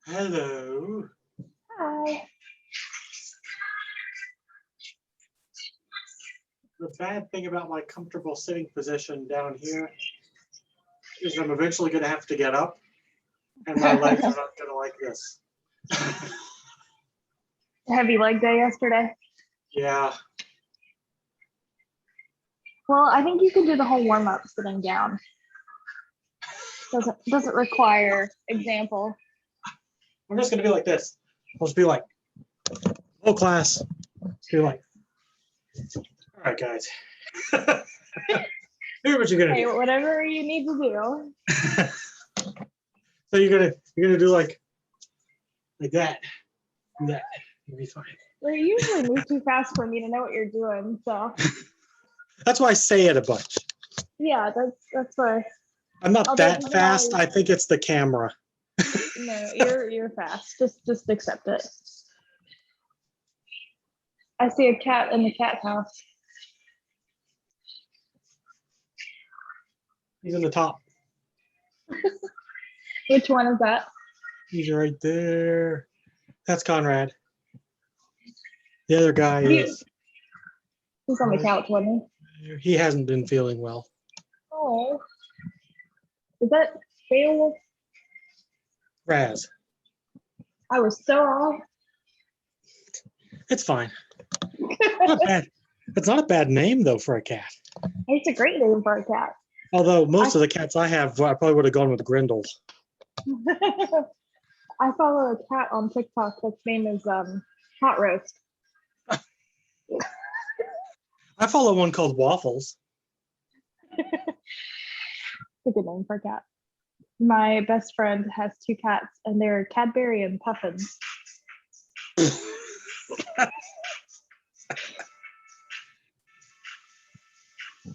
Hello. Hi. The bad thing about my comfortable sitting position down here is I'm eventually going to have to get up, and my legs are not going to like this. Heavy leg day yesterday. Yeah. Well, I think you can do the whole warm up sitting down. Doesn't require example. I'm just going to be like this. I'll just be like, whole class. Just be like, all right, guys. Here's what you're going to Hey, do. whatever you need to do. So you're gonna do like that. Do that. You'll be fine. Well, you usually move too fast for me to know what you're doing. So That's why I say it a bunch. yeah, that's why. I'm not Although that fast. I think it's the camera. No, you're fast. Just accept it. I see a cat in the cat house. He's in the top. Which one is that? He's right there. That's Conrad. The other guy is. He's on the couch, wasn't He hasn't been feeling well. he? Oh. Is that Beowulf? Raz. I was so off. It's fine. Not bad. It's not a bad name though for a cat. It's a great name for a cat. Although most of the cats I have, I probably would have gone with Grindel. I follow a cat on TikTok that's name is Hot Roast. I follow one called Waffles. It's a good name for a cat. My best friend has two cats, and they're Cadbury and Puffins.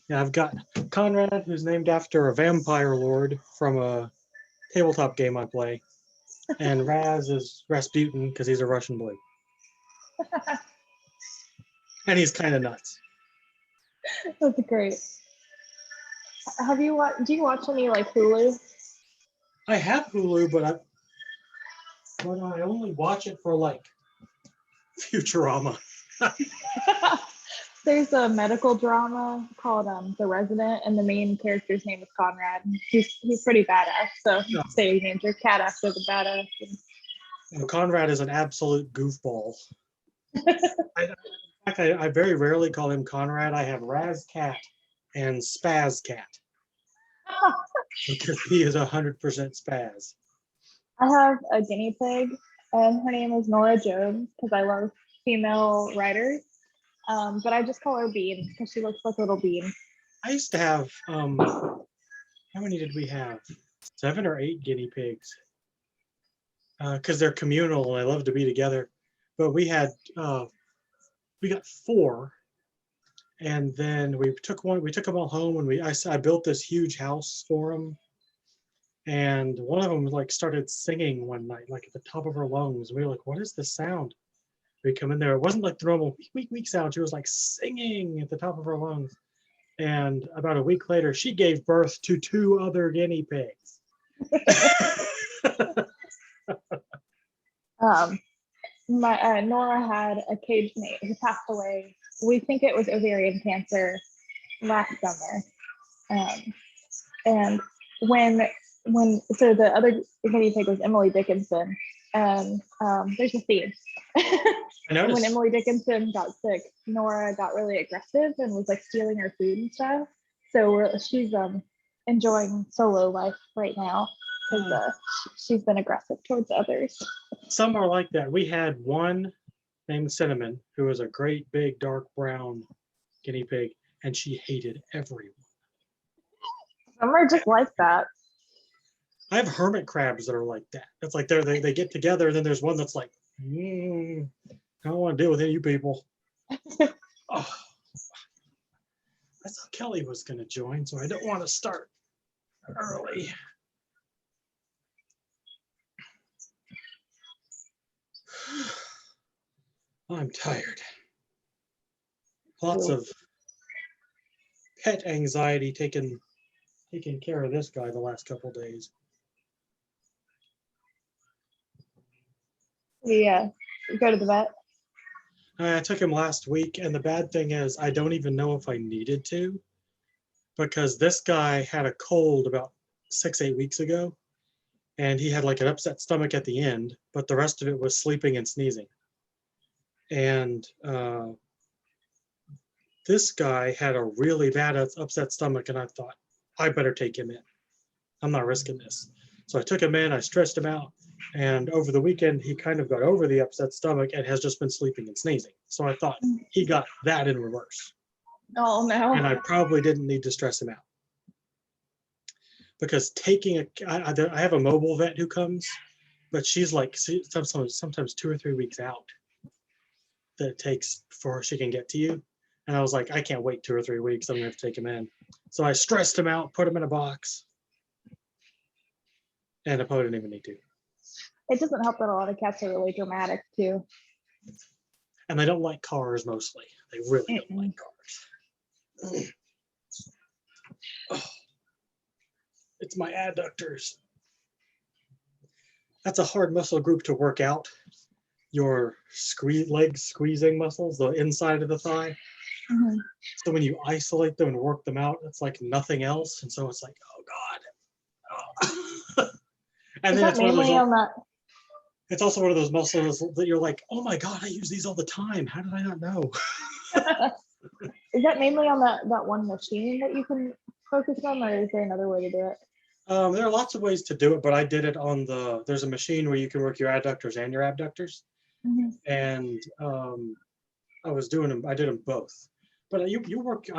Yeah, I've got Conrad, who's named after a vampire lord from a tabletop game I play, and Raz is Rasputin because he's a Russian boy, and he's kind of nuts. That's great. Have you watched? Do you watch any like Hulu? I have Hulu, but I only watch it for like Futurama. There's a medical drama called The Resident, and the main character's name is Conrad. He's pretty badass. So Yeah. say you named your cat after the badass. And Conrad is an absolute goofball. In fact, I very rarely call him Conrad. I have Raz Cat and Spaz Cat because he is 100% Spaz. I have a guinea pig, and her name is Nora Jones because I love female writers. But I just call her Bean because she looks like a little bean. I used to have how many did we have? 7 or 8 guinea pigs. Because they're communal and they love to be together. But we got 4, and then we took them all home, and I built this huge house for them. And one of them like started singing one night, like at the top of her lungs. We were like, "What is this sound?" We come in there. It wasn't like the normal weak sound. She was like singing at the top of her lungs. And about a week later, she gave birth to 2 other guinea pigs. My Nora had a cage mate who passed away. We think it was ovarian cancer last summer. And when so the other guinea pig was Emily Dickinson, and there's a theme. And when Emily Dickinson got sick, Nora got really aggressive and was like stealing her food and stuff. So she's enjoying solo life right now because she's been aggressive towards others. Some are like that. We had one named Cinnamon, who was a great big dark brown guinea pig, and she hated everyone. Some are just like that. I have hermit crabs that are like that. It's like they get together, and then there's one that's like, I don't want to deal with any of you people. Oh, I thought Kelly was going to join, so I don't want to start early. I'm tired. Lots of pet anxiety taking care of this guy the last couple days. Yeah, go to the vet. I took him last week, and the bad thing is I don't even know if I needed to, because this guy had a cold about 6, 8 weeks ago, and he had like an upset stomach at the end, but the rest of it was sleeping and sneezing. And this guy had a really bad upset stomach, and I thought, I better take him in. I'm not risking this. So I took him in, I stretched him out, and over the weekend, he kind of got over the upset stomach and has just been sleeping and sneezing. So I thought he got that in reverse. Oh no. And I probably didn't need to stress him out. Because I have a mobile vet who comes, but she's like sometimes 2 or 3 weeks out that it takes before she can get to you. And I was like, I can't wait 2 or 3 weeks. I'm gonna have to take him in. So I stressed him out, put him in a box. And I probably didn't even need to. It doesn't help that a lot of cats are really dramatic too. And they don't like cars mostly. They really don't like cars. Oh, it's my adductors. That's a hard muscle group to work out. Your leg squeezing muscles, the inside of the thigh. Mm-hmm. So when you isolate them and work them out, it's like nothing else. And so it's like, oh God. Oh. And Is then that mainly on that? It's also one of those muscles that you're like, oh my God, I use these all the time. How did I not know? Is that mainly on that one machine that you can focus on, or is there another way to do it? There are lots of ways to do it, but I did it on there's a machine where you can work your adductors and your abductors. Mm-hmm. And I did them both. But I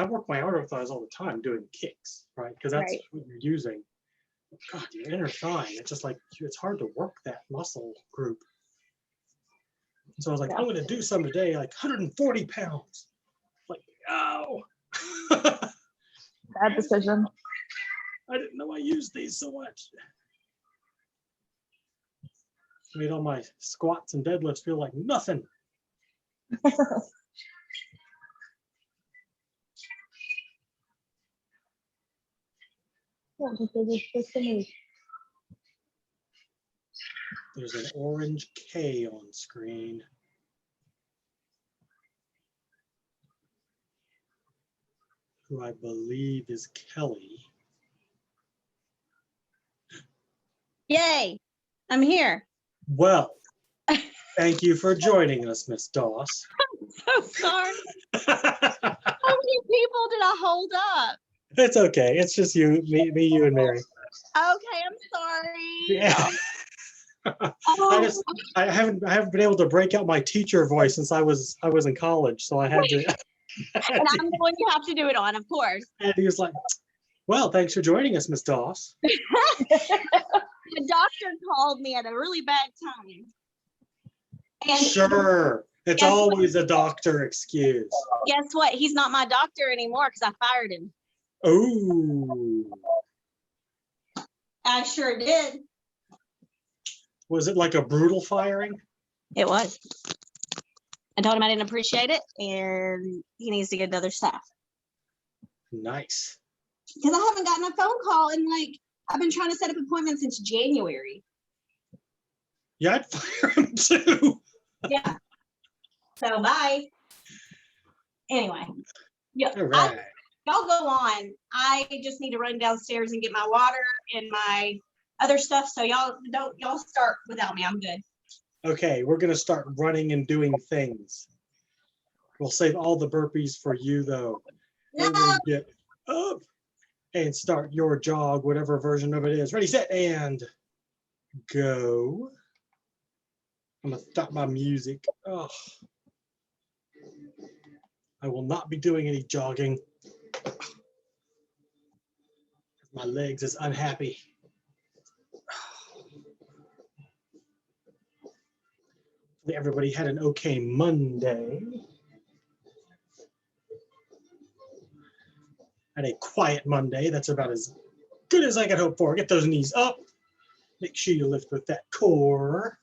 work my outer thighs all the time doing kicks, right? Because that's what you're using. God, your inner thigh, it's just like, it's hard to work that muscle group. And so I was like, I'm going to do some today, like 140 pounds. Like, ow. Bad decision. I didn't know I used these so much. Made all my squats and deadlifts feel like nothing. There's an orange K on screen. Who I believe is Kelly. Yay, I'm here. Well, thank you for joining us, Miss Doss. I'm so sorry. How many people did I hold up? It's okay. It's just you, me, you, and Mary. Okay, I'm sorry. Yeah. I haven't been able to break out my teacher voice since I was in college, so I had to. And I'm the one you have to do it on, of course. And he was like, "Well, thanks for joining us, Miss Doss." The doctor called me at a really bad time. And sure, it's always a doctor excuse. Guess what? He's not my doctor anymore because I fired him. Oh. I sure did. Was it like a brutal firing? It was. I told him I didn't appreciate it and he needs to get another staff. Nice. Because I haven't gotten a phone call and I've been trying to set up appointments since January. Yeah, I'd fire him too. Yeah. So bye. Anyway. Yeah. All right. Y'all go on. I just need to run downstairs and get my water and my other stuff. So y'all start without me. I'm good. Okay, we're gonna start running and doing things. We'll save all the burpees for you though. No. And get up and start your jog, whatever version of it is. Ready, set, and go. I'm gonna stop my music. Oh. I will not be doing any jogging. My legs is unhappy. Everybody had an okay Monday. Had a quiet Monday. That's about as good as I could hope for. Get those knees up. Make sure you lift with that core.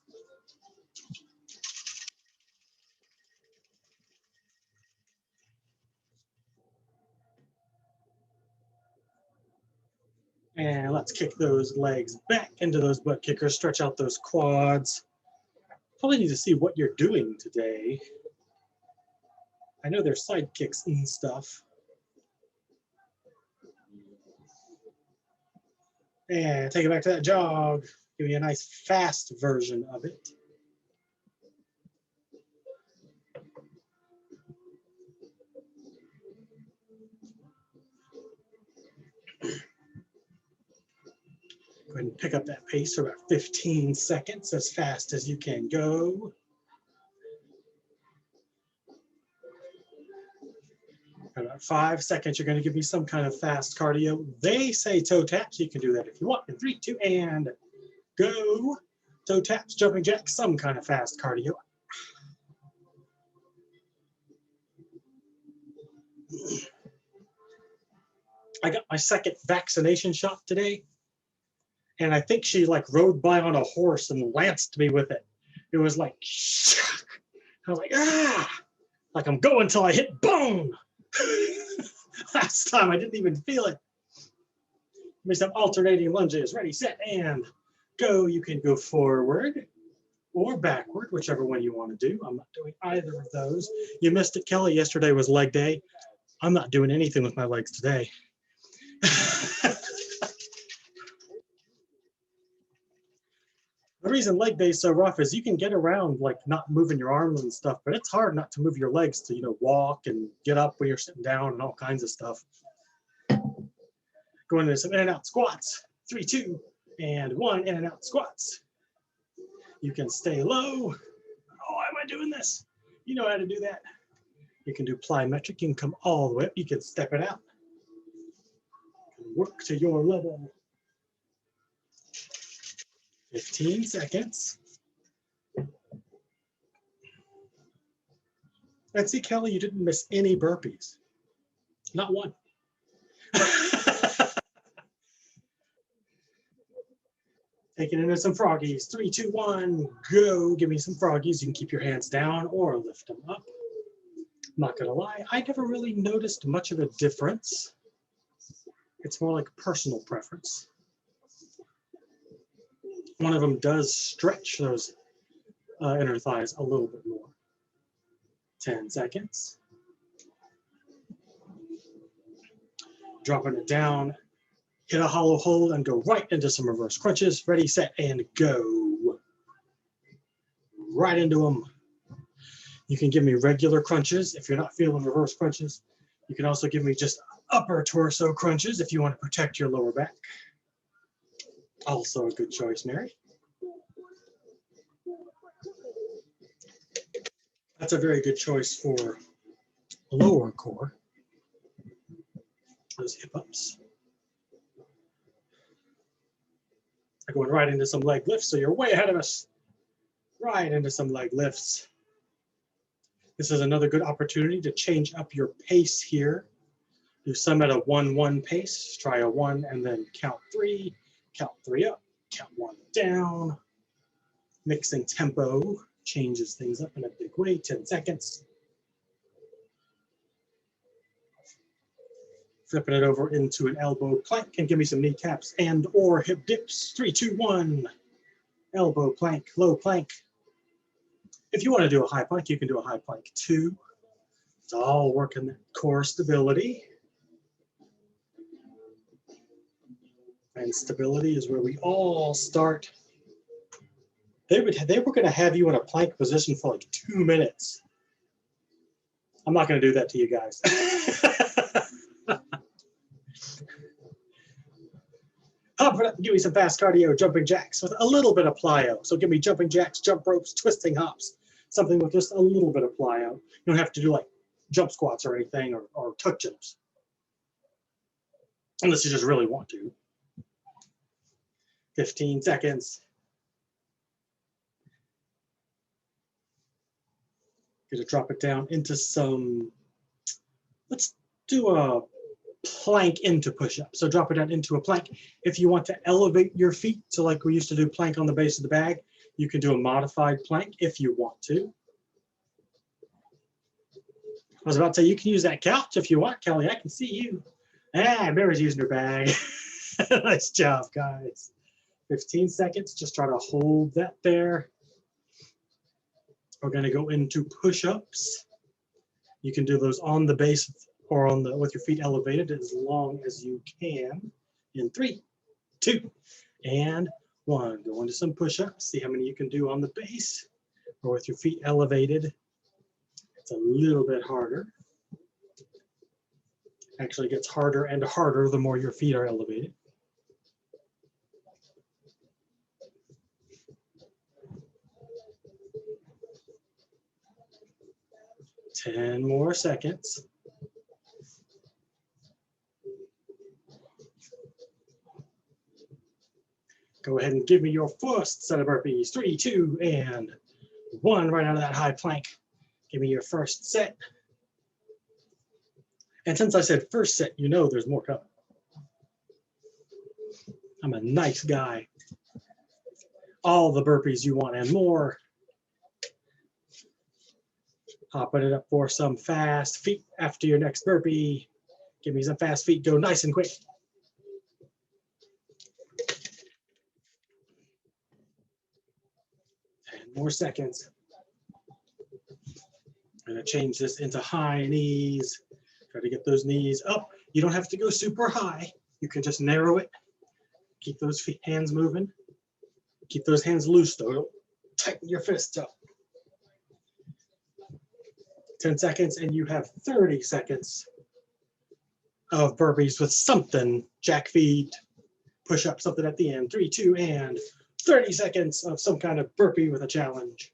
And let's kick those legs back into those butt kickers. Stretch out those quads. Probably need to see what you're doing today. I know there's sidekicks and stuff. And take it back to that jog. Give me a nice fast version of it. Go ahead and pick up that pace for about 15 seconds, as fast as you can go. About 5 seconds, you're going to give me some kind of fast cardio. They say toe taps. You can do that if you want. In 3, 2, and go. Toe taps, jumping jacks, some kind of fast cardio. I got my second vaccination shot today. And I think she like rode by on a horse and lanced me with it. It was like, I was like, ah, like I'm going till I hit bone. Last time I didn't even feel it. Give me some alternating lunges. Ready, set, and go. You can go forward or backward, whichever one you want to do. I'm not doing either of those. You missed it, Kelly. Yesterday was leg day. I'm not doing anything with my legs today. The reason leg day is so rough is you can get around like not moving your arms and stuff, but it's hard not to move your legs to, you know, walk and get up when you're sitting down and all kinds of stuff. Going into some in and out squats. 3, 2, and 1, in and out squats. You can stay low. Oh, why am I doing this? You know how to do that. You can do plyometric. You can come all the way up. You can step it out. Work to your level. 15 seconds. And see, Kelly, you didn't miss any burpees. Not one. Taking into some froggies. 3, 2, 1, go. Give me some froggies. You can keep your hands down or lift them up. Not gonna lie, I never really noticed much of a difference. It's more like personal preference. One of them does stretch those inner thighs a little bit more. 10 seconds. Dropping it down, hit a hollow hold and go right into some reverse crunches. Ready, set, and go. Right into them. You can give me regular crunches if you're not feeling reverse crunches. You can also give me just upper torso crunches if you want to protect your lower back. Also a good choice, Mary. That's a very good choice for lower core. Those hip ups. I'm going right into some leg lifts, so you're way ahead of us. Right into some leg lifts. This is another good opportunity to change up your pace here. Do some at a 1-1 pace. Try a 1 and then count 3. Count 3 up. Count 1 down. Mixing tempo changes things up in a big way. 10 seconds. Flipping it over into an elbow plank and give me some kneecaps and or hip dips. 3, 2, 1. Elbow plank, low plank. If you want to do a high plank, you can do a high plank too. It's all working that core stability. And stability is where we all start. They were going to have you in a plank position for like 2 minutes. I'm not going to do that to you guys. Give me some fast cardio, jumping jacks with a little bit of plyo. So give me jumping jacks, jump ropes, twisting hops, something with just a little bit of plyo. You don't have to do like jump squats or anything or tuck jumps. Unless you just really want to. 15 seconds. Going to drop it down into some, let's do a plank into push-up. So drop it down into a plank. If you want to elevate your feet, so like we used to do plank on the base of the bag, you can do a modified plank if you want to. I was about to say, you can use that couch if you want, Kelly. I can see you. Ah, Mary's using her bag. Nice job, guys. 15 seconds. Just try to hold that there. We're going to go into push-ups. You can do those on the base or on the with your feet elevated as long as you can. In 3, 2, and 1. Go into some push-ups. See how many you can do on the base or with your feet elevated. It's a little bit harder. Actually, it gets harder and harder the more your feet are elevated. Ten more seconds. Go ahead and give me your first set of burpees. 3, 2, and 1 right out of that high plank. Give me your first set. And since I said first set, you know there's more coming. I'm a nice guy. All the burpees you want and more. Hopping it up for some fast feet after your next burpee. Give me some fast feet. Go nice and quick. 10 more seconds. I'm going to change this into high knees. Try to get those knees up. You don't have to go super high. You can just narrow it. Keep those feet, hands moving. Keep those hands loose though. Don't tighten your fists up. 10 seconds and you have 30 seconds of burpees with something. Jack feet, push up, something at the end. 3, 2, and 30 seconds of some kind of burpee with a challenge.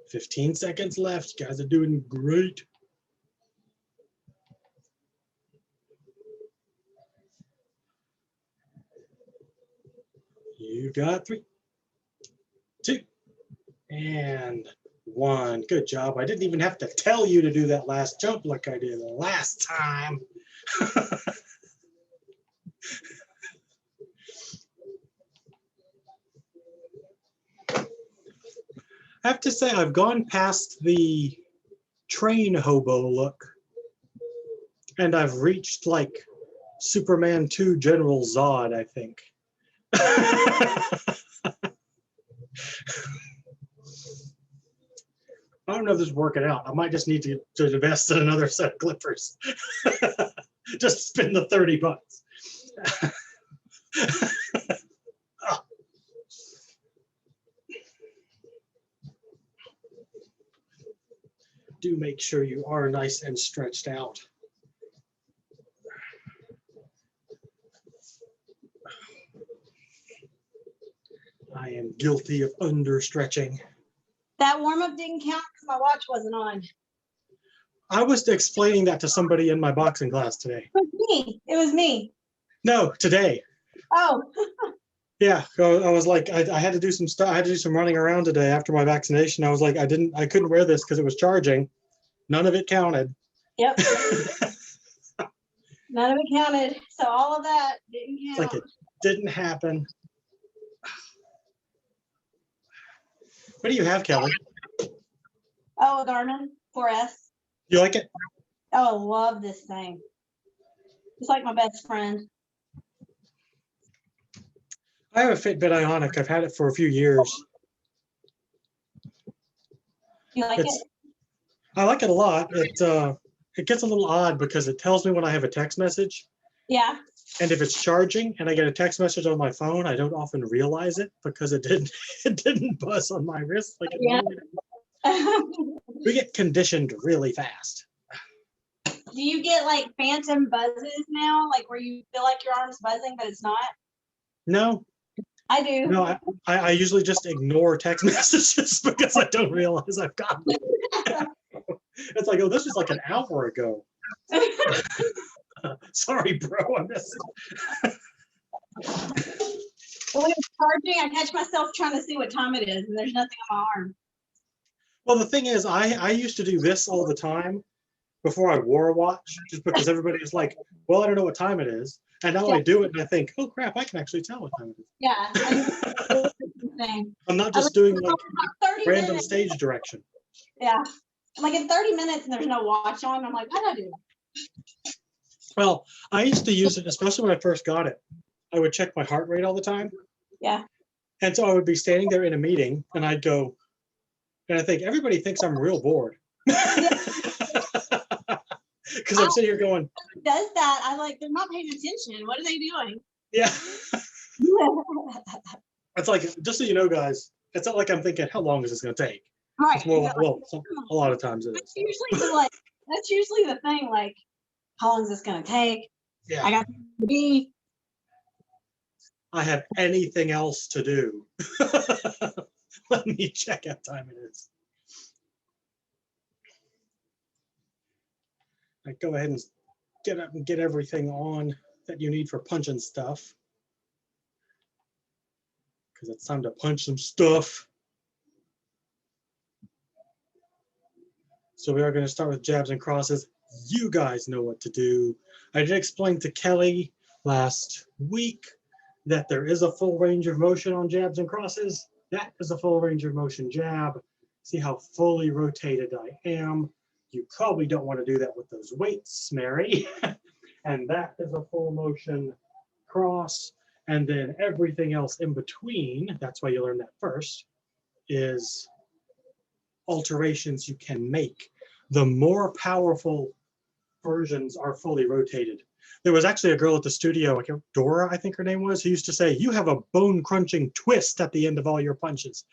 "15 seconds left. You guys are doing great." You got 3, 2, and 1. Good job. I didn't even have to tell you to do that last jump like I did last time. I have to say, I've gone past the train hobo look, and I've reached like Superman 2 General Zod, I think. I don't know if this is working out. I might just need to invest in another set of clippers. Just spend the $30. Oh. Do make sure you are nice and stretched out. I am guilty of understretching. That warm-up didn't count because my watch wasn't on. I was explaining that to somebody in my boxing class today. It was me. It was me. No, today. Oh. Yeah, I was like, I had to do some stuff. I had to do some running around today after my vaccination. I was like, I couldn't wear this because it was charging. None of it counted. Yep. None of it counted. So all of that didn't count. It's like it didn't happen. What do you have, Kelly? Oh, a Garmin 4S. You like it? Oh, I love this thing. It's like my best friend. I have a Fitbit Ionic. I've had it for a few years. You like it? I like it a lot. It gets a little odd because it tells me when I have a text message. Yeah. And if it's charging and I get a text message on my phone, I don't often realize it because it didn't buzz on my wrist like it normally does. We get conditioned really fast. Do you get like phantom buzzes now, like where you feel like your arm's buzzing, but it's not? No. I do. No, I usually just ignore text messages because I don't realize I've gotten them. It's like, oh, this was like an hour ago. Sorry, bro, I missed it. When it's charging, I catch myself trying to see what time it is, and there's nothing on my arm. Well, the thing is, I used to do this all the time before I wore a watch, just because everybody was like, well, I don't know what time it is. And now I do it and I think, oh crap, I can actually tell what time it is. Yeah. I'm not just doing like 30 random minutes. stage direction. Yeah. I'm like in 30 minutes and there's no watch on. I'm like, why did I do that? Well, I used to use it, especially when I first got it. I would check my heart rate all the time. Yeah. And so I would be standing there in a meeting and I'd go, and I think everybody thinks I'm real bored. Because I'm sitting here going, Who does that? I'm like, they're not paying attention. What are they doing? yeah. It's like, just so you know, guys, it's not like I'm thinking, how long is this going to take? Right. It's more like, well, a lot of times it That's is. usually the thing, like, how long is this gonna take? Yeah. I got to be. I have anything else to do. Let me check what time it is. I go ahead and get up and get everything on that you need for punching stuff. Because it's time to punch some stuff. So we are going to start with jabs and crosses. You guys know what to do. I did explain to Kelly last week that there is a full range of motion on jabs and crosses. That is a full range of motion jab. See how fully rotated I am. You probably don't want to do that with those weights, Mary. And that is a full motion cross. And then everything else in between, that's why you learn that first, is alterations you can make. The more powerful versions are fully rotated. There was actually a girl at the studio, like Dora, I think her name was, who used to say, you have a bone crunching twist at the end of all your punches.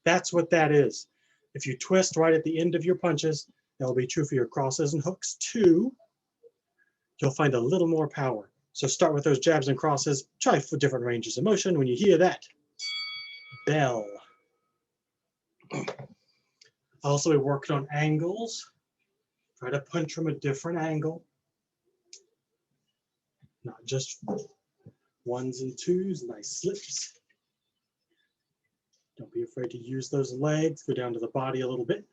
That's what that is. If you twist right at the end of your punches, that'll be true for your crosses and hooks too. You'll find a little more power. So start with those jabs and crosses, try for different ranges of motion. When you hear that bell. Also, we worked on angles. Try to punch from a different angle. Not just ones and twos, nice slips. Don't be afraid to use those legs. Go down to the body a little bit.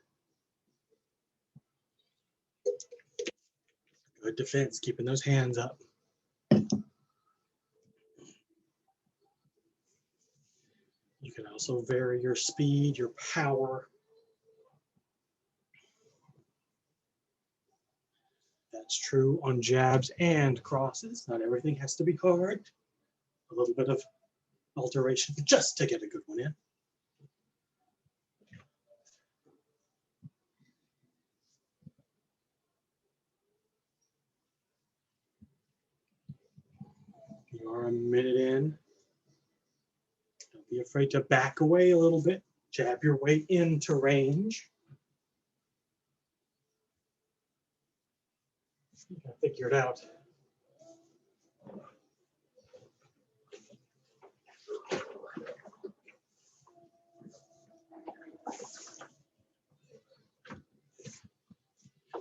Good defense, keeping those hands up. You can also vary your speed, your power. That's true on jabs and crosses. Not everything has to be hard. A little bit of alteration just to get a good one in. You are a minute in. Don't be afraid to back away a little bit. Jab your way into range. You gotta figure it out.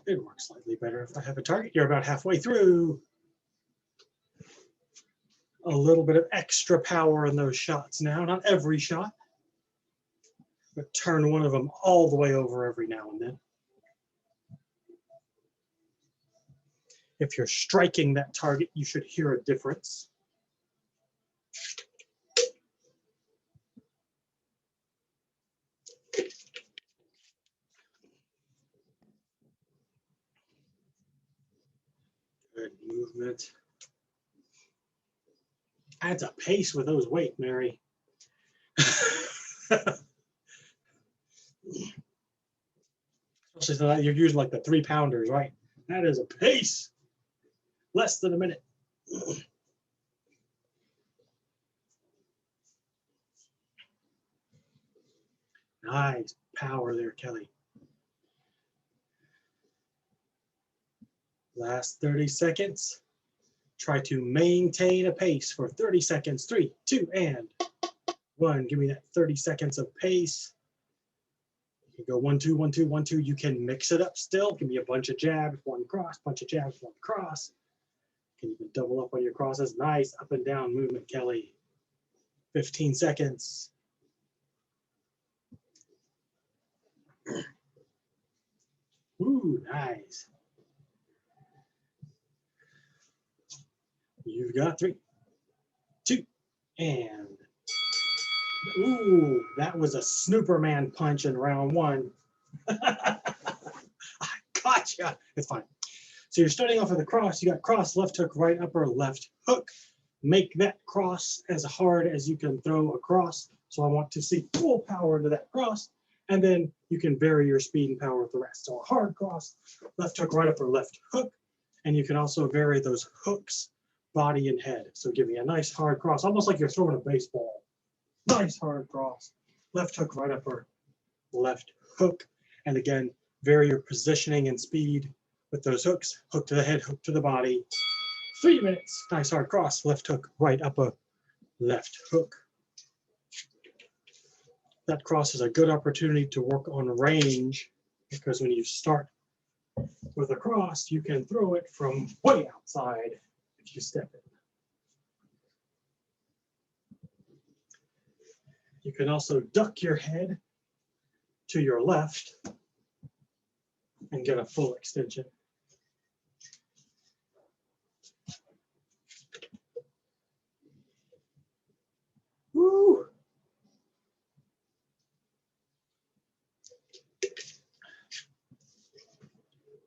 It works slightly better if I have a target. You're about halfway through. A little bit of extra power in those shots now. Not every shot, but turn one of them all the way over every now and then. If you're striking that target, you should hear a difference. Good movement. Adds a pace with those weight, Mary. Especially so that you're using like the 3-pounders, right? That is a pace. Less than a minute. Nice power there, Kelly. Last 30 seconds. Try to maintain a pace for 30 seconds. 3, 2, and 1. Give me that 30 seconds of pace. You can go 1, 2, 1, 2, 1, 2. You can mix it up still. Give me a bunch of jabs, one cross, bunch of jabs, one cross. Can you double up on your crosses? Nice up and down movement, Kelly. 15 seconds. Ooh, nice. You've got 3, 2, and ooh, that was a Snooperman punch in round 1. I gotcha. It's fine. So you're starting off with a cross. You got cross, left hook, right upper, left hook. Make that cross as hard as you can throw across. So I want to see full power into that cross. And then you can vary your speed and power with the rest. So a hard cross, left hook, right upper, left hook. And you can also vary those hooks, body and head. So give me a nice hard cross, almost like you're throwing a baseball. Nice hard cross, left hook, right upper, left hook. And again, vary your positioning and speed with those hooks, hook to the head, hook to the body. 3 minutes, nice hard cross, left hook, right upper, left hook. That cross is a good opportunity to work on range because when you start with a cross, you can throw it from way outside if you step in. You can also duck your head to your left and get a full extension. Woo!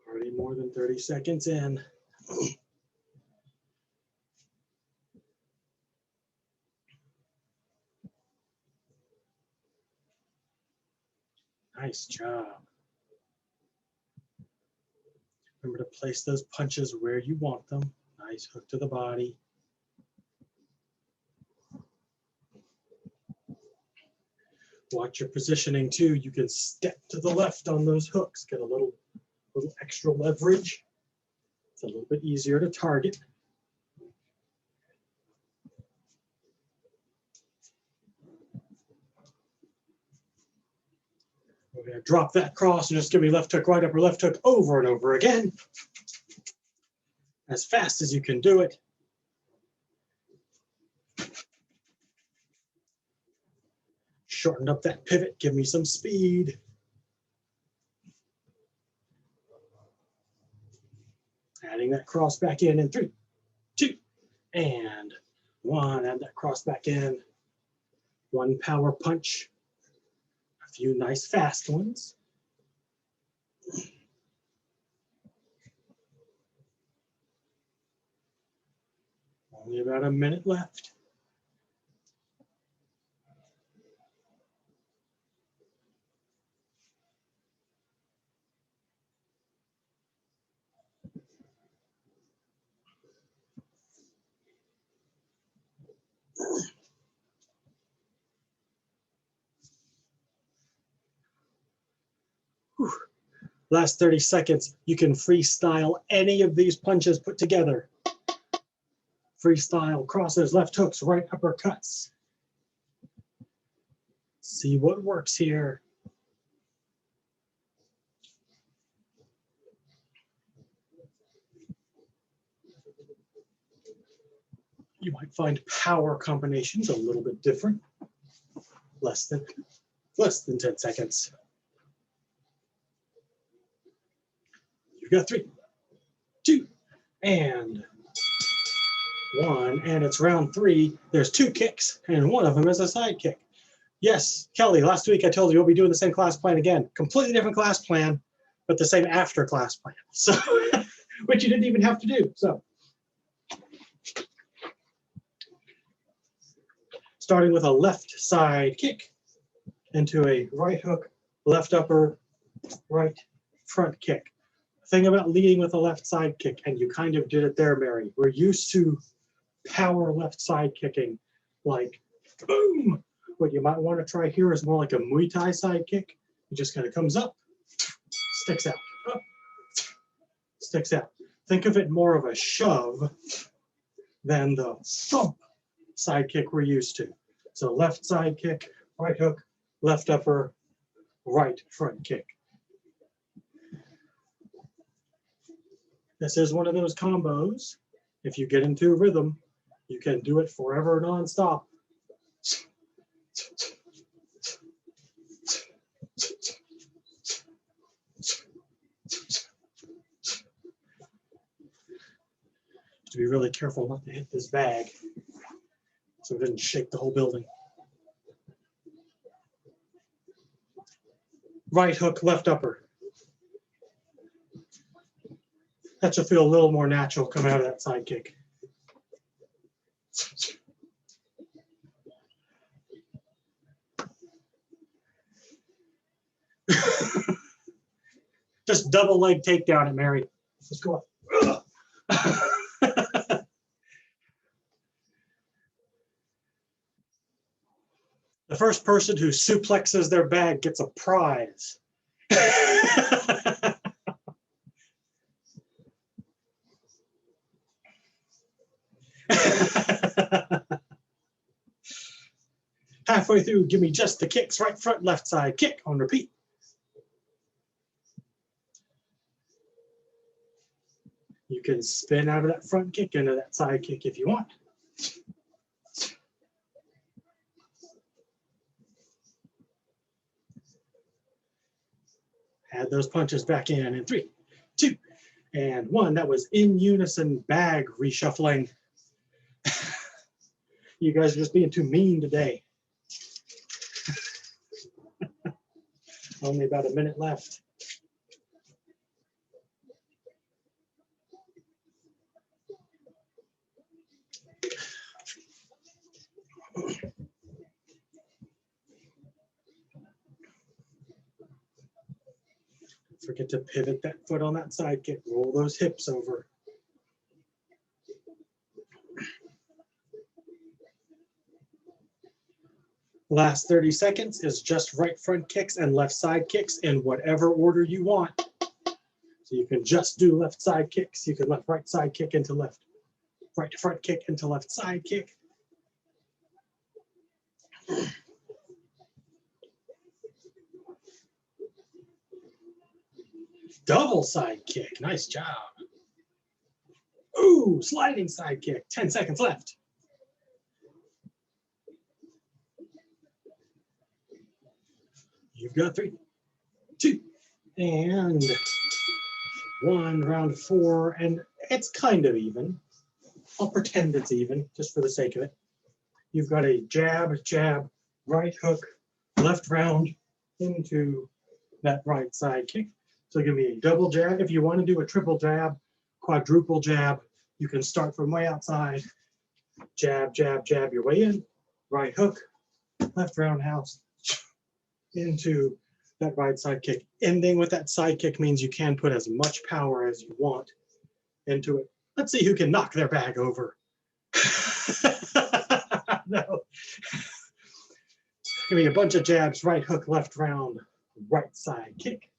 Already more than 30 seconds in. Nice job. Remember to place those punches where you want them. Nice hook to the body. Watch your positioning too. You can step to the left on those hooks, get a little extra leverage. It's a little bit easier to target. We're going to drop that cross and just give me left hook, right upper, left hook over and over again. As fast as you can do it. Shorten up that pivot, give me some speed. Adding that cross back in 3, 2, and 1. Add that cross back in. 1 power punch. A few nice fast ones. Only about a minute left. Whew. Last 30 seconds, you can freestyle any of these punches put together. Freestyle crosses, left hooks, right uppercuts. See what works here. You might find power combinations a little bit different. Less than 10 seconds. You've got 3, 2, and 1. And it's round 3. There's 2 kicks, and one of them is a side kick. Yes, Kelly, last week I told you we'll be doing the same class plan again. Completely different class plan, but the same after class plan. So, which you didn't even have to do. So, starting with a left side kick into a right hook, left upper, right front kick. Thing about leading with a left side kick, and you kind of did it there, Mary. We're used to power left side kicking, like boom. What you might want to try here is more like a Muay Thai side kick. It just kind of comes up, sticks out, up, sticks out. Think of it more of a shove than the thump side kick we're used to. So left side kick, right hook, left upper, right front kick. This is one of those combos. If you get into a rhythm, you can do it forever nonstop. To be really careful not to hit this bag so it doesn't shake the whole building. Right hook, left upper. That should feel a little more natural coming out of that side kick. Just double leg takedown it, Mary. Let's go. The first person who suplexes their bag gets a prize. Halfway through, give me just the kicks, right front, left side, kick on repeat. You can spin out of that front kick into that side kick if you want. Add those punches back in 3, 2, and 1. That was in unison bag reshuffling. You guys are just being too mean today. Only about a minute left. Forget to pivot that foot on that side kick. Roll those hips over. Last 30 seconds is just right front kicks and left side kicks in whatever order you want. So you can just do left side kicks. You can left right side kick into left, right to front kick into left side kick. Double side kick. Nice job. Ooh, sliding side kick. 10 seconds left. You've got 3, 2, and 1. Round 4, and it's kind of even. I'll pretend it's even just for the sake of it. You've got a jab, jab, right hook, left round into that right side kick. So give me a double jab. If you want to do a triple jab, quadruple jab, you can start from way outside. Jab, jab, jab your way in. Right hook, left roundhouse into that right side kick. Ending with that side kick means you can put as much power as you want into it. Let's see who can knock their bag over. No. Give me a bunch of jabs, right hook, left round, right side kick.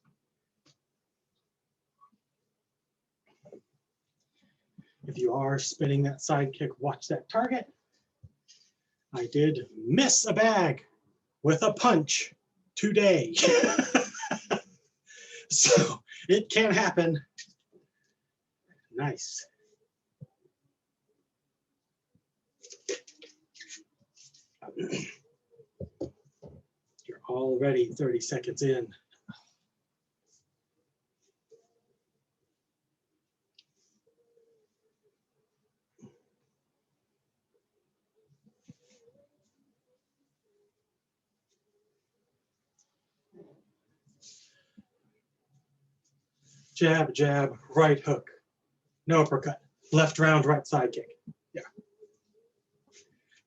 If you are spinning that side kick, watch that target. I did miss a bag with a punch today. So it can happen. Nice. You're already 30 seconds in. Jab, jab, right hook, no uppercut, left round, right side kick. Yeah.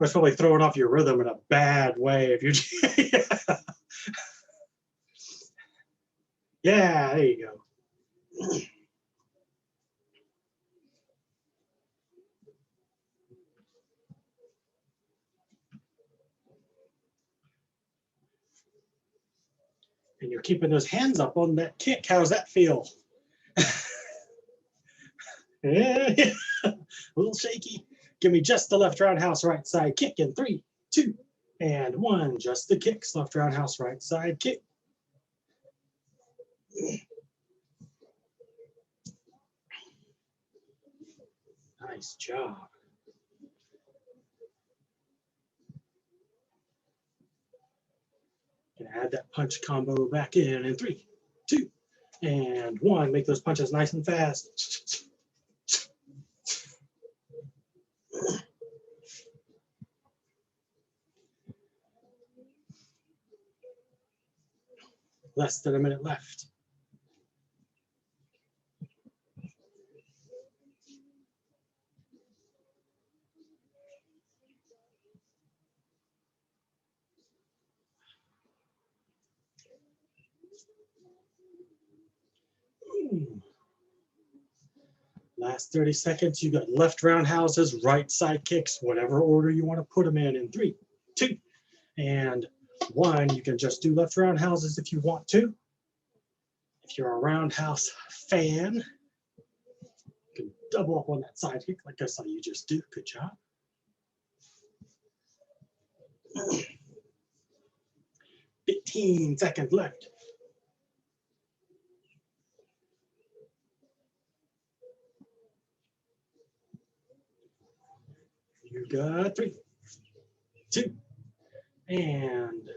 That's probably throwing off your rhythm in a bad way if you. Yeah. Yeah, there you go. And you're keeping those hands up on that kick. How's that feel? Yeah. A little shaky. Give me just the left roundhouse right side kick in 3, 2, and 1. Just the kicks. Left roundhouse right side kick. Nice job. Can add that punch combo back in 3, 2, and 1. Make those punches nice and fast. Less than a minute left. Boom. Last 30 seconds, you got left roundhouses, right side kicks, whatever order you want to put them in 3, 2, and 1. You can just do left roundhouses if you want to. If you're a roundhouse fan, you can double up on that side kick like I saw you just do. Good job. 15 seconds left. You got 3, 2, and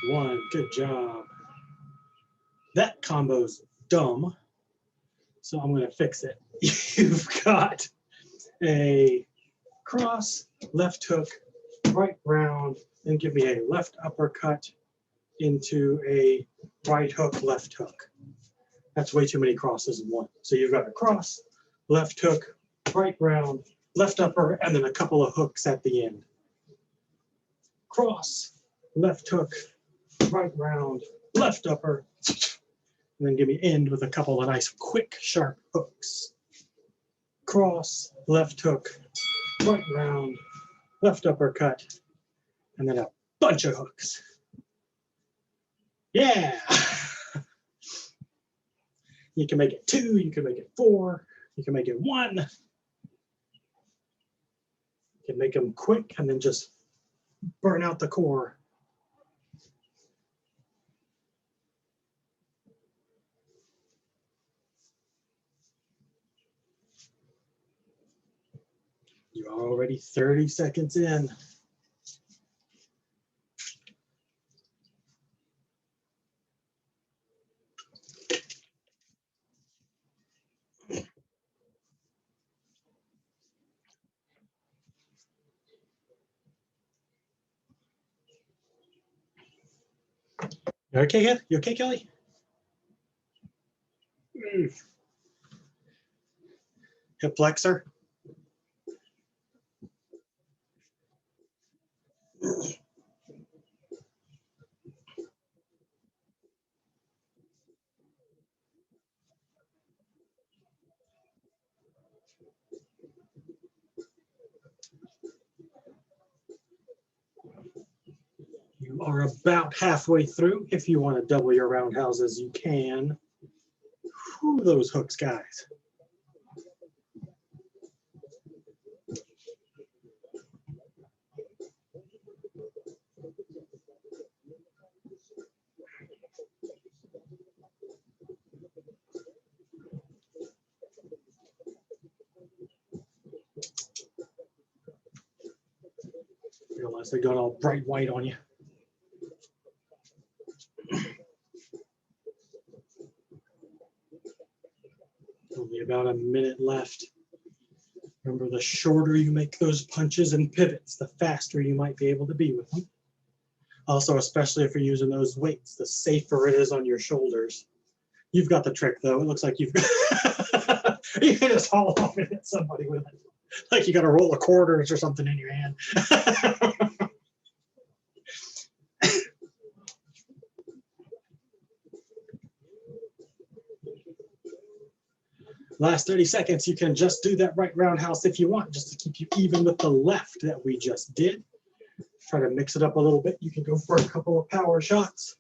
1. Good job. That combo's dumb, so I'm going to fix it. You've got a cross, left hook, right round, then give me a left uppercut into a right hook, left hook. That's way too many crosses in one. So you've got a cross, left hook, right round, left upper, and then a couple of hooks at the end. Cross, left hook, right round, left upper, and then give me end with a couple of nice quick sharp hooks. Cross, left hook, right round, left uppercut, and then a bunch of hooks. Yeah. You can make it 2, you can make it 4, you can make it 1. You can make them quick and then just burn out the core. You're already 30 seconds in. You okay, you okay, Kelly? Hip flexor. You are about halfway through. If you want to double your roundhouses, you can. Whew, those hooks, guys. Realize they got all bright white on you. Only about a minute left. Remember, the shorter you make those punches and pivots, the faster you might be able to be with them. Also, especially if you're using those weights, the safer it is on your shoulders. You've got the trick, though. It looks like you've got you can just haul off and hit somebody with it. Like you got a roll of quarters or something in your hand. Last 30 seconds, you can just do that right roundhouse if you want, just to keep you even with the left that we just did. Try to mix it up a little bit. You can go for a couple of power shots.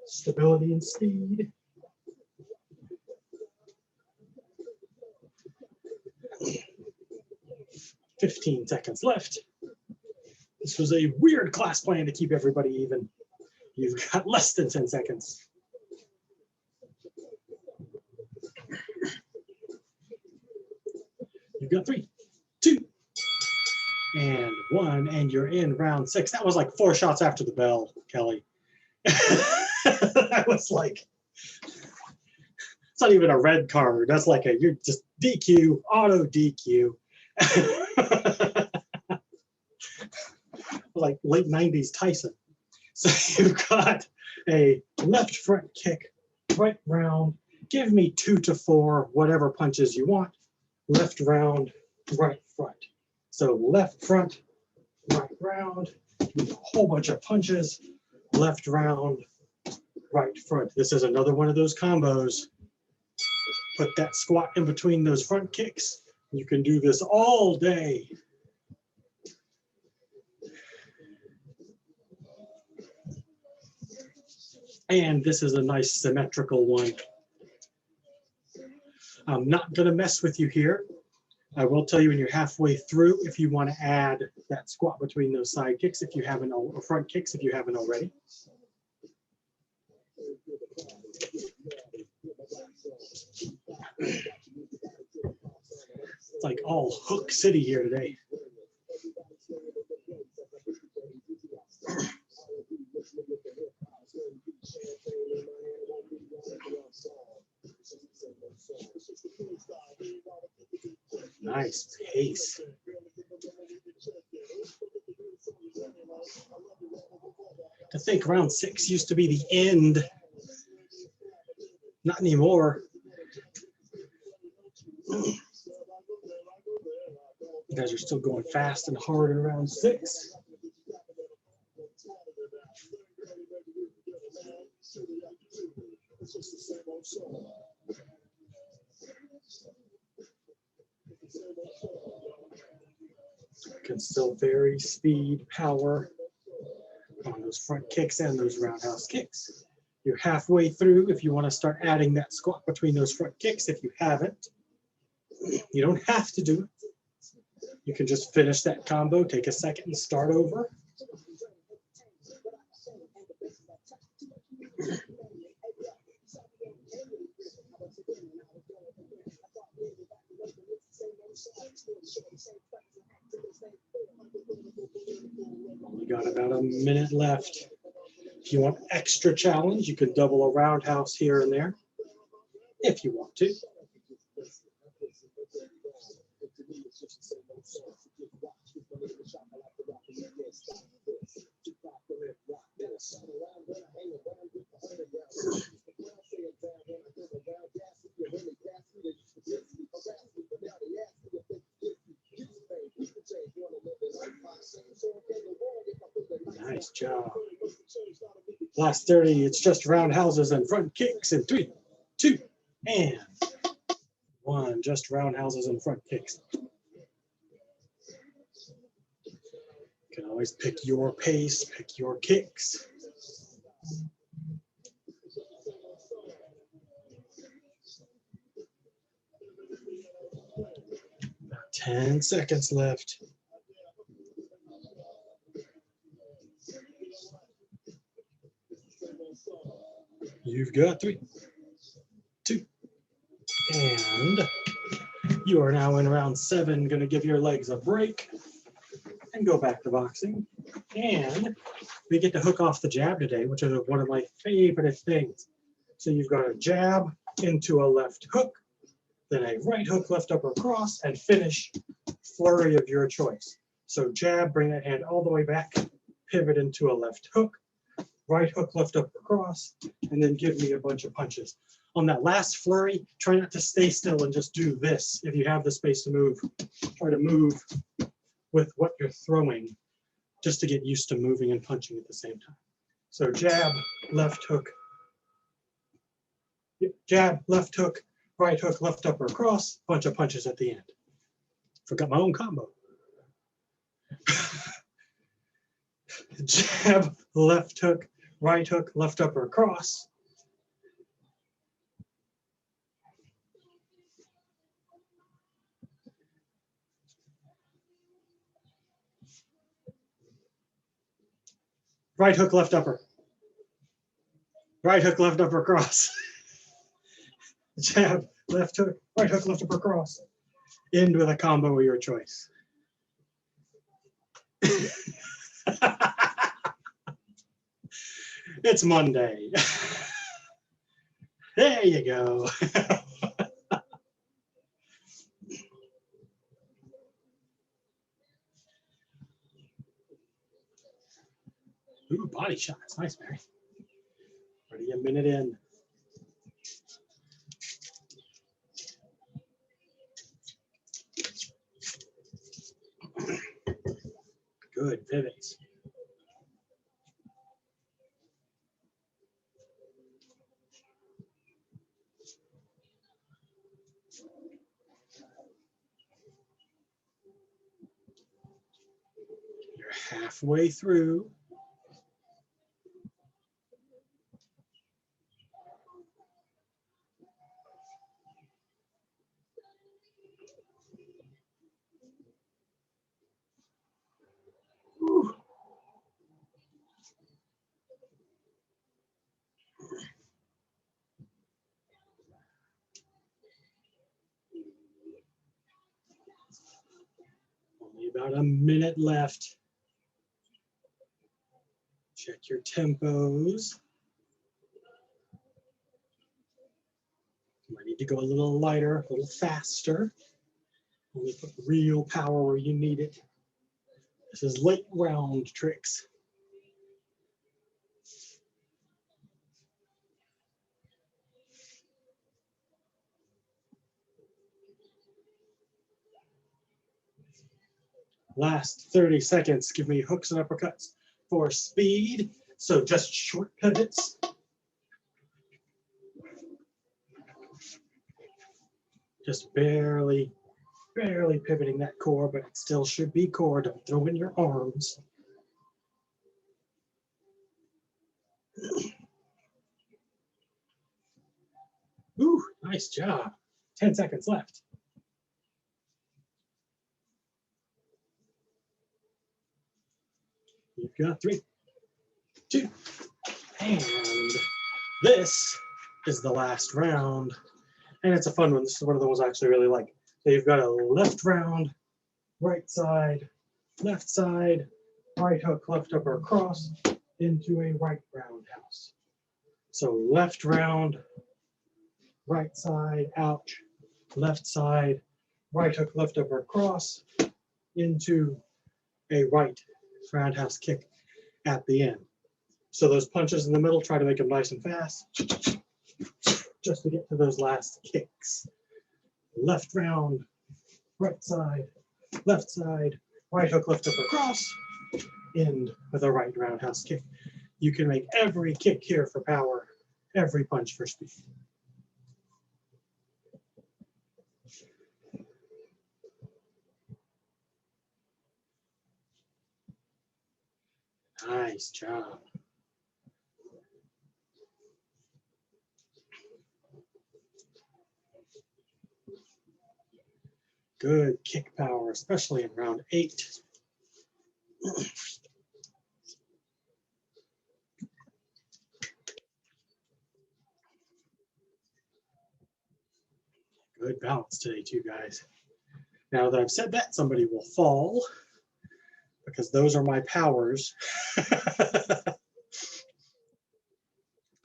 Stability and speed. "15 seconds left. This was a weird class plan to keep everybody even. You've got less than 10 seconds. You've got 3, 2, and 1, and you're in round 6. That was like 4 shots after the bell, Kelly. That was like, it's not even a red card. That's like a, you're just DQ, auto DQ. Like late 90s Tyson. So you've got a left front kick, right round, give me 2 to 4, whatever punches you want. Left round, right front. So left front, right round, with a whole bunch of punches, left round, right front. This is another one of those combos. Put that squat in between those front kicks. You can do this all day. And this is a nice symmetrical one. I'm not going to mess with you here. I will tell you when you're halfway through if you want to add that squat between those side kicks if you haven't, or front kicks if you haven't already. It's like all Hook City here today. Nice pace. To think round 6 used to be the end. Not anymore. You guys are still going fast and hard in round 6. Can still vary speed, power on those front kicks and those roundhouse kicks. You're halfway through if you want to start adding that squat between those front kicks. If you haven't, you don't have to do it. You can just finish that combo, take a second and start over. You got about a minute left. If you want extra challenge, you can double a roundhouse here and there, if you want to. Nice job. Last 30, it's just roundhouses and front kicks in 3, 2, and 1. Just roundhouses and front kicks. You can always pick your pace, pick your kicks. About 10 seconds left. You've got 3, 2, and you are now in round 7. Going to give your legs a break and go back to boxing. And we get to hook off the jab today, which is one of my favorite things. So you've got a jab into a left hook, then a right hook, left upper cross, and finish flurry of your choice. So jab, bring that hand all the way back, pivot into a left hook, right hook, left upper cross, and then give me a bunch of punches. On that last flurry, try not to stay still and just do this. If you have the space to move, try to move with what you're throwing, just to get used to moving and punching at the same time. So jab, left hook, jab, left hook, right hook, left upper cross, bunch of punches at the end. Forgot my own combo. Jab, left hook, right hook, left upper cross. Right hook, left upper. Right hook, left upper cross. Jab, left hook, right hook, left upper cross. End with a combo of your choice. It's Monday. There you go. Ooh, body shots. Nice, Mary. Already a minute in. Good pivots. halfway through. Whew. Only about a minute left. Check your tempos. You might need to go a little lighter, a little faster. Only put real power where you need it. This is late round tricks. Last 30 seconds, give me hooks and uppercuts for speed. So just short pivots. Just barely pivoting that core, but it still should be core. Don't throw in your arms. Ooh, nice job. 10 seconds left. You've got 3, 2, and this is the last round. And it's a fun one. This is one of the ones I actually really like. So you've got a left round, right side, right hook, left upper cross into a right roundhouse. So left round, right side, ouch, left side, right hook, left upper cross into a right roundhouse kick at the end. So those punches in the middle, try to make them nice and fast, just to get to those last kicks. Left round, right side, right hook, left upper cross, end with a right roundhouse kick. You can make every kick here for power, every punch for speed. Nice job. Good kick power, especially in round 8. Good balance today, too, guys. Now that I've said that, somebody will fall because those are my powers.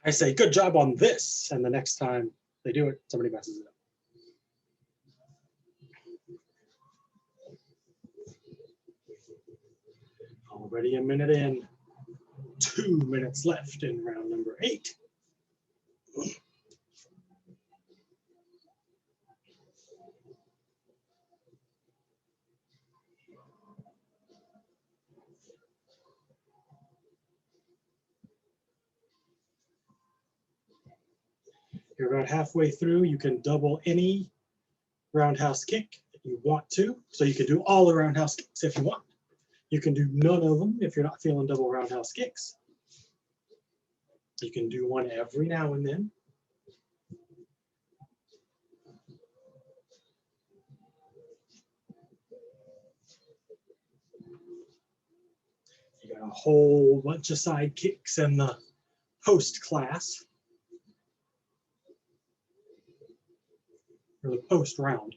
I say, good job on this. And the next time they do it, somebody messes it up. Already a minute in, 2 minutes left in round number 8. You're about halfway through. You can double any roundhouse kick that you want to. So you can do all the roundhouse kicks if you want. You can do none of them if you're not feeling double roundhouse kicks. You can do one every now and then. You got a whole bunch of side kicks in the post class. Or the post round.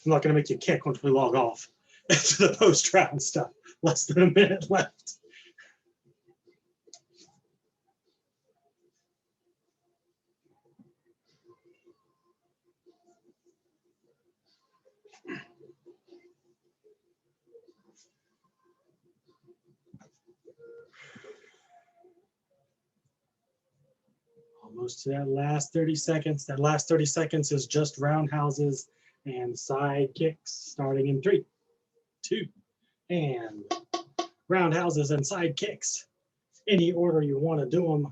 I'm not going to make you kick once we log off. It's the post round stuff. Less than a minute left. Almost to that last 30 seconds. That last 30 seconds is just roundhouses and side kicks starting in 3, 2, and roundhouses and side kicks. Any order you want to do them.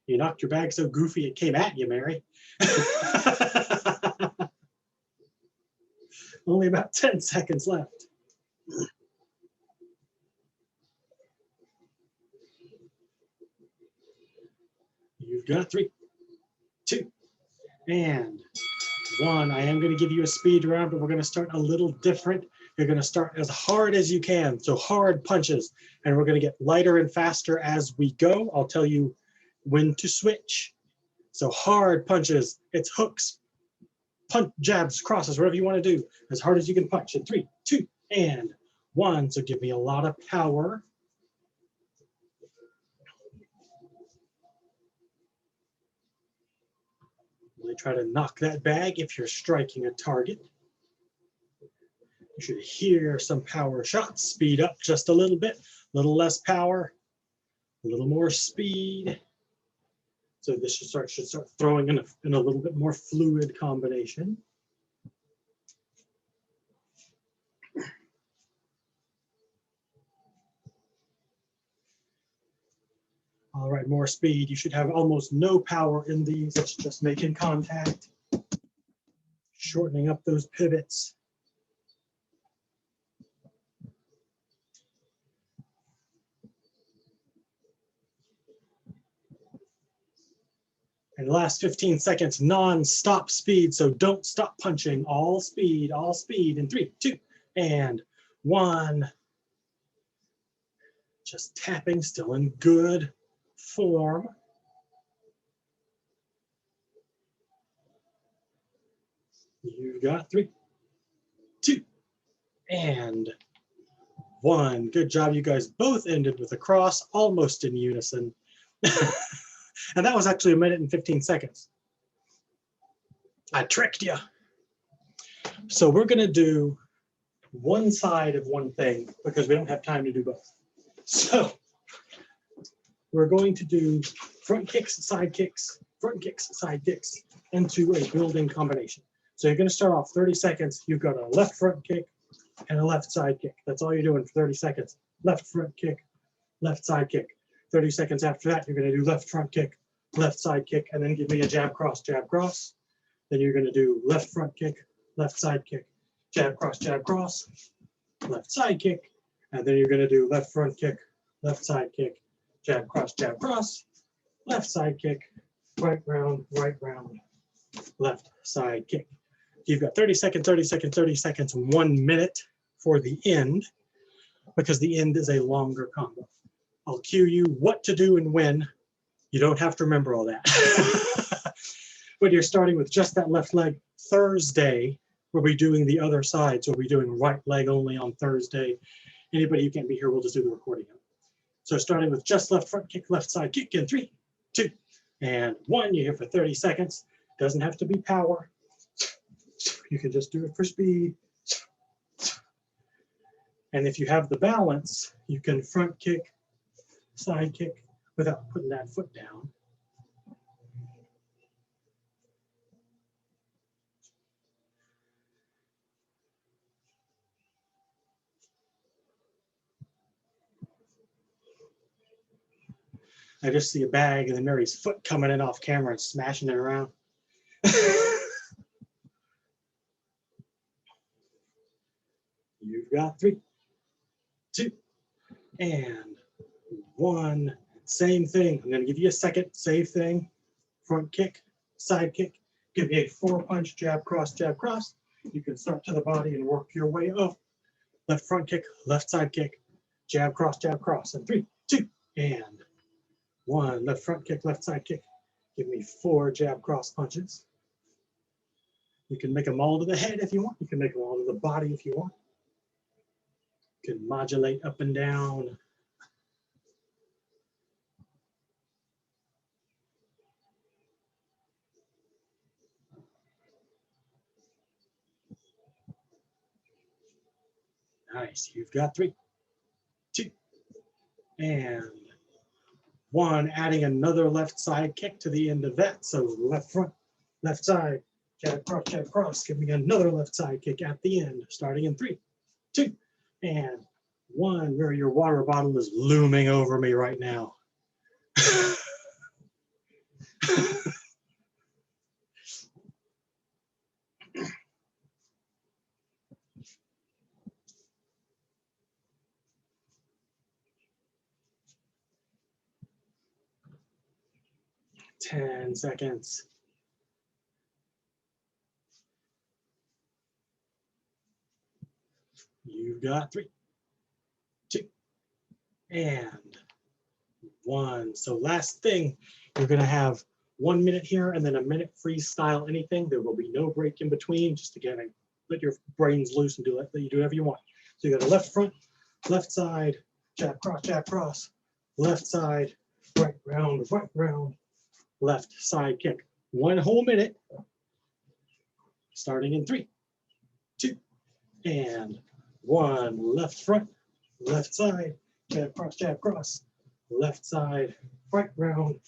You knocked your bag so goofy it came at you, Mary. Only about 10 seconds left. You've got 3, 2, and 1. I am going to give you a speed round, but we're going to start a little different. You're going to start as hard as you can, so hard punches, and we're going to get lighter and faster as we go. I'll tell you when to switch. So hard punches, it's hooks, punch, jabs, crosses, whatever you want to do, as hard as you can punch in 3, 2, and 1. So give me a lot of power. Really try to knock that bag if you're striking a target. You should hear some power shots. Speed up just a little bit, a little less power, a little more speed. So this should start throwing in a little bit more fluid combination. All right, more speed. You should have almost no power in these. It's just making contact, shortening up those pivots. And the last 15 seconds, non-stop speed. So don't stop punching. All speed in 3, 2, and 1. Just tapping, still in good form. You've got 3, 2, and 1. Good job. You guys both ended with a cross, almost in unison. And that was actually 1 minute and 15 seconds. I tricked you. So we're going to do one side of one thing because we don't have time to do both. So we're going to do front kicks, side kicks, front kicks, side kicks into a building combination. So you're going to start off 30 seconds. You've got a left front kick and a left side kick. That's all you're doing for 30 seconds. Left front kick, left side kick. 30 seconds after that, you're going to do left front kick, left side kick, and then give me a jab, cross, jab, cross. Then you're going to do left front kick, left side kick, jab, cross, left side kick. And then you're going to do left front kick, left side kick, jab, cross, left side kick, right round, left side kick. You've got 30 seconds, 30 seconds, 30 seconds, 1 minute for the end, because the end is a longer combo. I'll cue you what to do and when. You don't have to remember all that. When you're starting with just that left leg, Thursday, we'll be doing the other side. So we'll be doing right leg only on Thursday. Anybody who can't be here, we'll just do the recording. So starting with just left front kick, left side kick in 3, 2, and 1. You're here for 30 seconds. Doesn't have to be power. You can just do it for speed. And if you have the balance, you can front kick, side kick without putting that foot down. I just see a bag and then Mary's foot coming in off camera and smashing it around. You've got 3, 2, and 1. Same thing. I'm going to give you a second. Same thing. Front kick, side kick. Give me a 4-punch, jab, cross, jab, cross. You can start to the body and work your way up. Left front kick, left side kick, jab, cross, and 3, 2, and 1. Left front kick, left side kick. Give me 4 jab, cross punches. You can make them all to the head if you want. You can make them all to the body if you want. You can modulate up and down. Nice. You've got 3, 2, and 1. Adding another left side kick to the end of that. So left front, left side, jab, cross. Give me another left side kick at the end, starting in 3, 2, and 1. Where your water bottle is looming over me right now. 10 seconds. You've got 3, 2, and 1. So last thing, you're gonna have 1 minute here and then a minute freestyle anything. There will be no break in between. Just again, let your brains loose and do it. You do whatever you want. So you got a left front, left side, jab, cross, left side, right round, left side kick. 1 whole minute, starting in 3, 2, and 1. Left front, left side, jab, cross, left side, right round,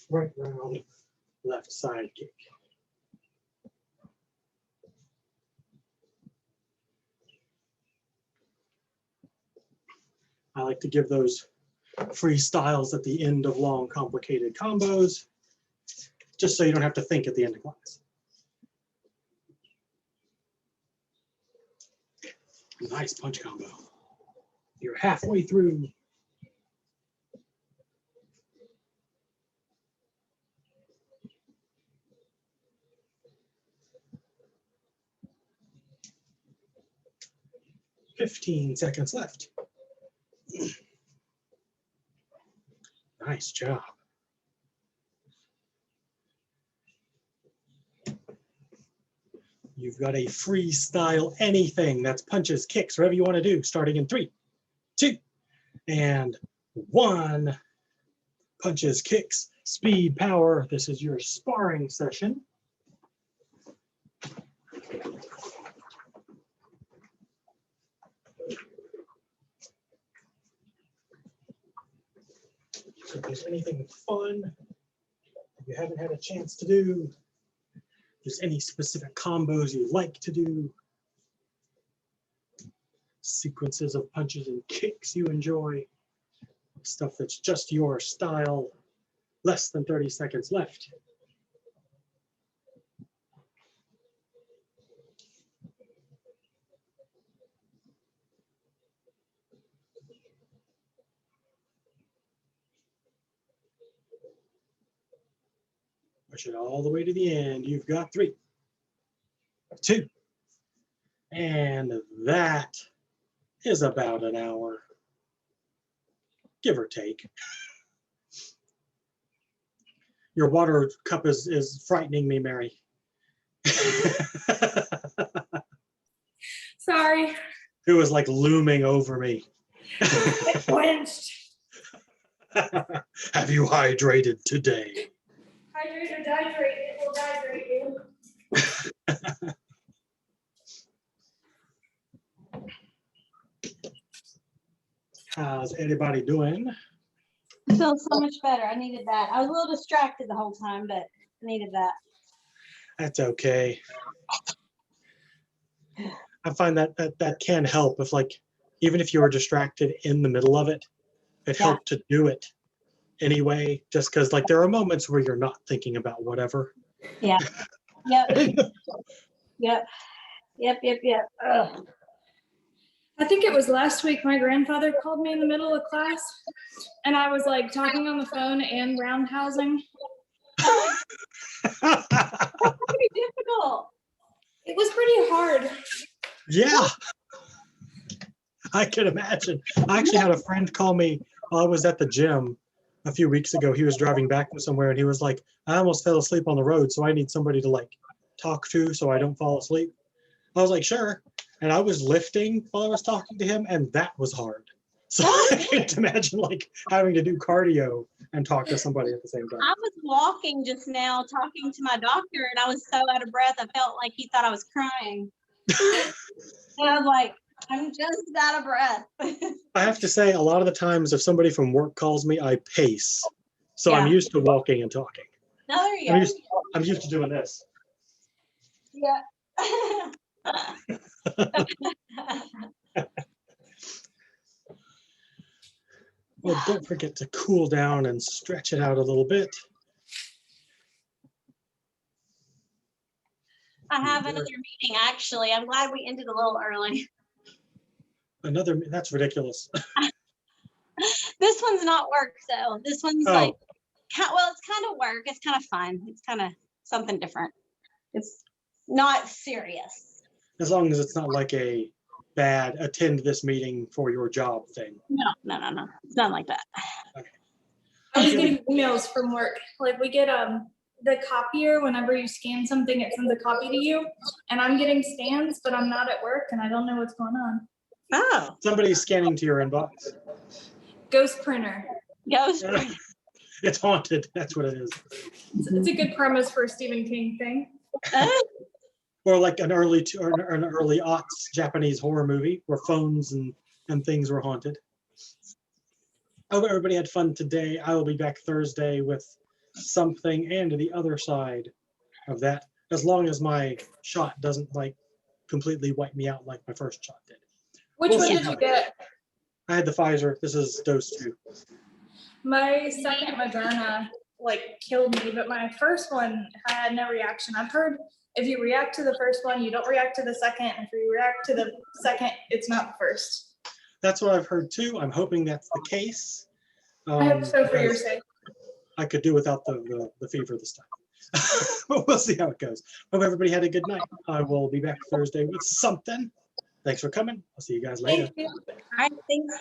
left side kick. I like to give those freestyles at the end of long, complicated combos, just so you don't have to think at the end of class. Nice punch combo. You're halfway through. "15 seconds left." Nice job. You've got a freestyle anything. That's punches, kicks, whatever you want to do, starting in 3, 2, and 1. Punches, kicks, speed, power. This is your sparring session. So if there's anything fun that you haven't had a chance to do, if there's any specific combos you like to do, sequences of punches and kicks you enjoy, stuff that's just your style, less than 30 seconds left. Push it all the way to the end. You've got 3, 2, and that is about an hour, give or take. Your water cup is frightening me, Mary. Sorry. It was like looming over me. It quenched. Have you hydrated today? Hydrate or dihydrate, it will dihydrate you. How's everybody doing? I feel so much better. I needed that. I was a little distracted the whole time, but I needed that. That's okay. I find that can help if, like, even if you were distracted in the middle of it, it Yeah. helped to do it anyway, just because, like, there are moments where you're not thinking about whatever. Yeah. Yep. Yep. Ugh. I think it was last week my grandfather called me in the middle of class and I was like talking on the phone and roundhousing. That's pretty difficult. It was pretty hard. Yeah, I can imagine. I actually had a friend call me while I was at the gym a few weeks ago. He was driving back from somewhere and he was like, I almost fell asleep on the road, so I need somebody to like talk to so I don't fall asleep. I was like, sure. And I was lifting while I was talking to him, and that was hard. So I can't imagine like having to do cardio and talk to somebody at the same time. I was walking just now talking to my doctor and I was so out of breath. I felt like he thought I was crying. And I was like, I'm just out of breath. I have to say, a lot of the times if somebody from work calls me, I pace. So I'm Yeah. used to walking and talking. No, there you I'm go. used to doing this. Yeah. Well, don't forget to cool down and stretch it out a little bit. I have another meeting, actually. I'm glad we ended a little early. That's ridiculous. This one's not work, though. This one's Oh. like well, it's kind of work. It's kind of fun. It's kind of something different. It's not serious. As long as it's not like a bad attend this meeting for your job thing. No. It's not like that. I was getting emails from work. Like we get the copier, whenever you scan something, it sends a copy to you. And I'm getting scans, but I'm not at work and I don't know what's going on. Oh, Somebody's scanning to your inbox. Ghost printer. ghost. It's haunted. That's what it is. It's a good premise for a Stephen King thing. Or like an early aughts Japanese horror movie where phones and things were haunted. I hope everybody had fun today. I will be back Thursday with something and the other side of that, as long as my shot doesn't like completely wipe me out like my first shot did. Which We'll one see did how you it get? I had the Pfizer. This is dose 2. My second Moderna like killed me, but my first one, I had no reaction. I've heard if you react to the first one, you don't react to the second. And if you react to the second, it's not the first. That's what I've heard too. I'm hoping that's the case. I hope so for your because sake. I could do without the fever this time. But we'll see how it goes. Hope everybody had a good night. I will be back Thursday with something. Thanks for coming. I'll see you guys later. Thank you. All right, thanks.